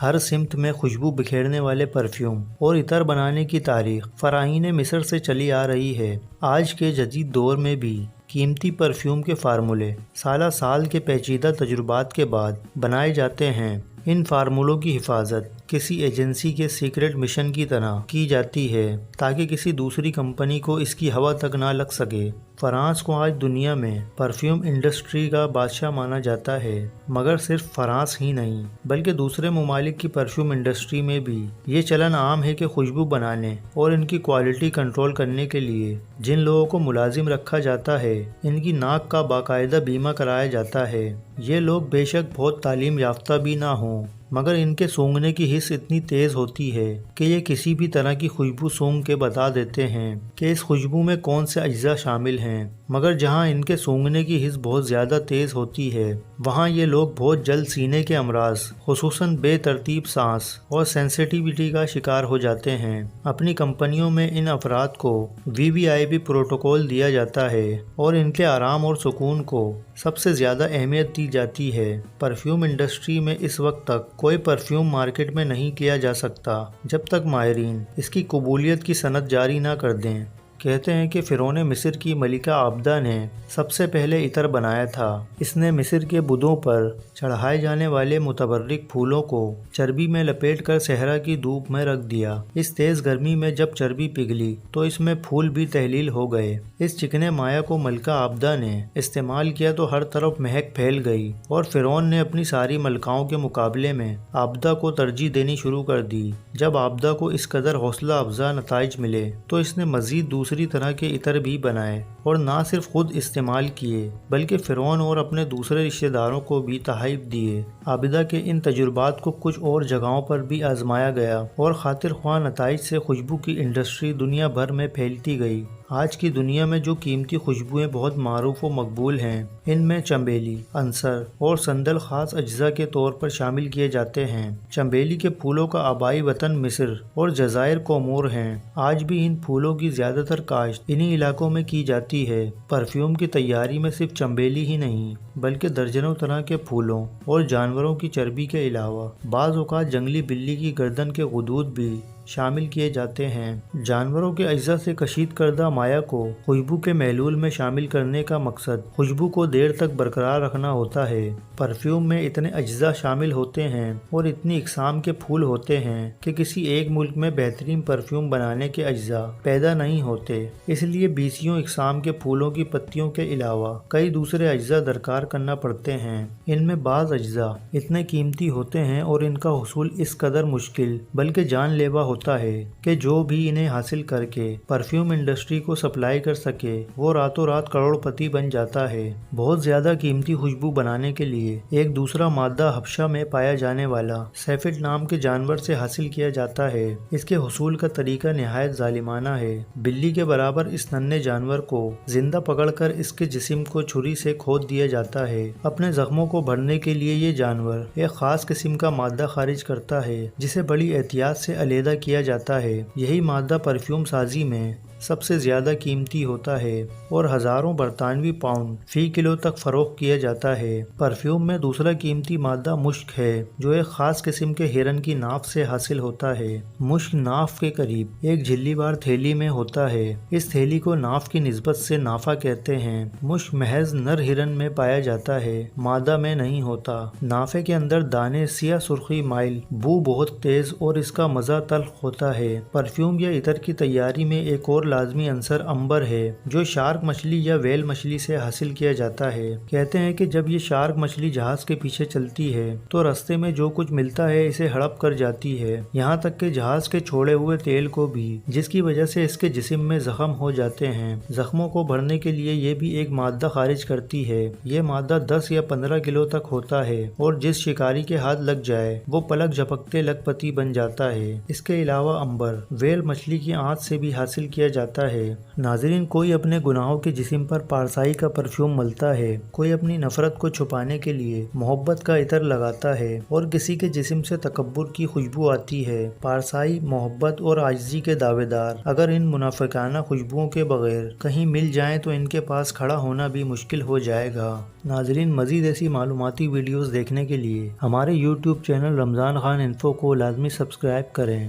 ہر سمت میں خوشبو بکھیرنے والے پرفیوم اور عطر بنانے کی تاریخ فراعین مصر سے چلی آ رہی ہے۔ آج کے جدید دور میں بھی قیمتی پرفیوم کے فارمولے سالہ سال کے پیچیدہ تجربات کے بعد بنائے جاتے ہیں۔ ان فارمولوں کی حفاظت کسی ایجنسی کے سیکرٹ مشن کی طرح کی جاتی ہے تاکہ کسی دوسری کمپنی کو اس کی ہوا تک نہ لگ سکے۔ فرانس کو آج دنیا میں پرفیوم انڈسٹری کا بادشاہ مانا جاتا ہے، مگر صرف فرانس ہی نہیں بلکہ دوسرے ممالک کی پرفیوم انڈسٹری میں بھی یہ چلن عام ہے کہ خوشبو بنانے اور ان کی کوالٹی کنٹرول کرنے کے لیے جن لوگوں کو ملازم رکھا جاتا ہے ان کی ناک کا باقاعدہ بیمہ کرایا جاتا ہے۔ یہ لوگ بے شک بہت تعلیم یافتہ بھی نہ ہوں، مگر ان کے سونگھنے کی حس اتنی تیز ہوتی ہے کہ یہ کسی بھی طرح کی خوشبو سونگھ کے بتا دیتے ہیں کہ اس خوشبو میں کون سے اجزاء شامل ہیں۔ مگر جہاں ان کے سونگھنے کی حس بہت زیادہ تیز ہوتی ہے وہاں یہ لوگ بہت جلد سینے کے امراض خصوصاً بے ترتیب سانس اور سینسیٹیوٹی کا شکار ہو جاتے ہیں۔ اپنی کمپنیوں میں ان افراد کو VVIP پروٹوکول دیا جاتا ہے اور ان کے آرام اور سکون کو سب سے زیادہ اہمیت دی جاتی ہے۔ پرفیوم انڈسٹری میں اس وقت تک کوئی پرفیوم مارکیٹ میں نہیں کیا جا سکتا جب تک ماہرین اس کی قبولیت کی سند جاری نہ کر دیں۔ کہتے ہیں کہ فرعون مصر کی ملکہ عابدہ نے سب سے پہلے عطر بنایا تھا۔ اس نے مصر کے بتوں پر چڑھائے جانے والے متبرک پھولوں کو چربی میں لپیٹ کر صحرا کی دھوپ میں رکھ دیا۔ اس تیز گرمی میں جب چربی پگھلی تو اس میں پھول بھی تحلیل ہو گئے۔ اس چکنے مایہ کو ملکہ عابدہ نے استعمال کیا تو ہر طرف مہک پھیل گئی اور فرعون نے اپنی ساری ملکاؤں کے مقابلے میں عابدہ کو ترجیح دینی شروع کر دی۔ جب عابدہ کو اس قدر حوصلہ افزا نتائج ملے تو اس نے مزید دوسری طرح کے عطر بھی بنائے اور نہ صرف خود استعمال کیے بلکہ فرعون اور اپنے دوسرے رشتہ داروں کو بھی تحائف دیے۔ عابدہ کے ان تجربات کو کچھ اور جگہوں پر بھی آزمایا گیا اور خاطر خواہ نتائج سے خوشبو کی انڈسٹری دنیا بھر میں پھیلتی گئی۔ آج کی دنیا میں جو قیمتی خوشبوئیں بہت معروف و مقبول ہیں ان میں چنبیلی، عنصر اور سندل خاص اجزاء کے طور پر شامل کیے جاتے ہیں۔ چنبیلی کے پھولوں کا آبائی وطن مصر اور جزائر کومور ہیں۔ آج بھی ان پھولوں کی زیادہ تر کاشت انہی علاقوں میں کی جاتی ہے۔ پرفیوم کی تیاری میں صرف چنبیلی ہی نہیں بلکہ درجنوں طرح کے پھولوں اور جانوروں کی چربی کے علاوہ بعض اوقات جنگلی بلی کی گردن کے غدود بھی شامل کیے جاتے ہیں۔ جانوروں کے اجزاء سے کشید کردہ مایہ کو خوشبو کے محلول میں شامل کرنے کا مقصد خوشبو کو دیر تک برقرار رکھنا ہوتا ہے۔ پرفیوم میں اتنے اجزاء شامل ہوتے ہیں اور اتنی اقسام کے پھول ہوتے ہیں کہ کسی ایک ملک میں بہترین پرفیوم بنانے کے اجزاء پیدا نہیں ہوتے۔ اس لیے بیسیوں اقسام کے پھولوں کی پتیوں کے علاوہ کئی دوسرے اجزاء درکار کرنا پڑتے ہیں۔ ان میں بعض اجزاء اتنے قیمتی ہوتے ہیں اور ان کا حصول اس قدر مشکل بلکہ جان لیوا ہوتا ہے کہ جو بھی انہیں حاصل کر کے پرفیوم انڈسٹری کو سپلائی کر سکے وہ راتوں رات کروڑ پتی بن جاتا ہے۔ بہت زیادہ قیمتی خوشبو بنانے کے لیے ایک دوسرا مادہ حبشہ میں پایا جانے والا سیفٹ نام کے جانور سے حاصل کیا جاتا ہے۔ اس کے حصول کا طریقہ نہایت ظالمانہ ہے۔ بلی کے برابر اس ننھے جانور کو زندہ پکڑ کر اس کے جسم کو چھری سے کھود دیا جاتا ہے۔ اپنے زخموں کو بھرنے کے لیے یہ جانور ایک خاص قسم کا مادہ خارج کرتا ہے جسے بڑی احتیاط سے علیحدہ کیا جاتا ہے۔ یہی مادہ پرفیوم سازی میں سب سے زیادہ قیمتی ہوتا ہے اور ہزاروں برطانوی پاؤنڈ فی کلو تک فروخت کیا جاتا ہے۔ پرفیوم میں دوسرا قیمتی مادہ مشک ہے جو ایک خاص قسم کے ہرن کی ناف سے حاصل ہوتا ہے۔ مشک ناف کے قریب ایک جھلی بار تھیلی میں ہوتا ہے۔ اس تھیلی کو ناف کی نسبت سے نافہ کہتے ہیں۔ مشک محض نر ہرن میں پایا جاتا ہے، مادہ میں نہیں ہوتا۔ نافے کے اندر دانے سیاہ سرخی مائل، بو بہت تیز اور اس کا مزہ تلخ ہوتا ہے۔ پرفیوم یا عطر کی تیاری میں ایک اور لازمی عنصر امبر ہے جو شارک مچھلی یا ویل مچھلی سے حاصل کیا جاتا ہے۔ کہتے ہیں کہ جب یہ شارک مچھلی جہاز کے پیچھے چلتی ہے تو راستے میں جو کچھ ملتا ہے اسے ہڑپ کر جاتی ہے، یہاں تک کہ جہاز کے چھوڑے ہوئے تیل کو بھی، جس کی وجہ سے اس کے جسم میں زخم ہو جاتے ہیں۔ زخموں کو بھرنے کے لیے یہ بھی ایک مادہ خارج کرتی ہے۔ یہ مادہ 10 یا 15 کلو تک ہوتا ہے اور جس شکاری کے ہاتھ لگ جائے وہ پلک جھپکتے لکھپتی بن جاتا ہے۔ اس کے علاوہ امبر ویل مچھلی کی آنت سے بھی حاصل کیا جاتا ہے۔ ناظرین، کوئی اپنے گناہوں کے جسم پر پارسائی کا پرفیوم ملتا ہے، کوئی اپنی نفرت کو چھپانے کے لیے محبت کا عطر لگاتا ہے، اور کسی کے جسم سے تکبر کی خوشبو آتی ہے۔ پارسائی، محبت اور عاجزی کے دعوے دار اگر ان منافقانہ خوشبوؤں کے بغیر کہیں مل جائیں تو ان کے پاس کھڑا ہونا بھی مشکل ہو جائے گا۔ ناظرین، مزید ایسی معلوماتی ویڈیوز دیکھنے کے لیے ہمارے YouTube چینل رمضان خان انفو کو لازمی سبسکرائب کریں۔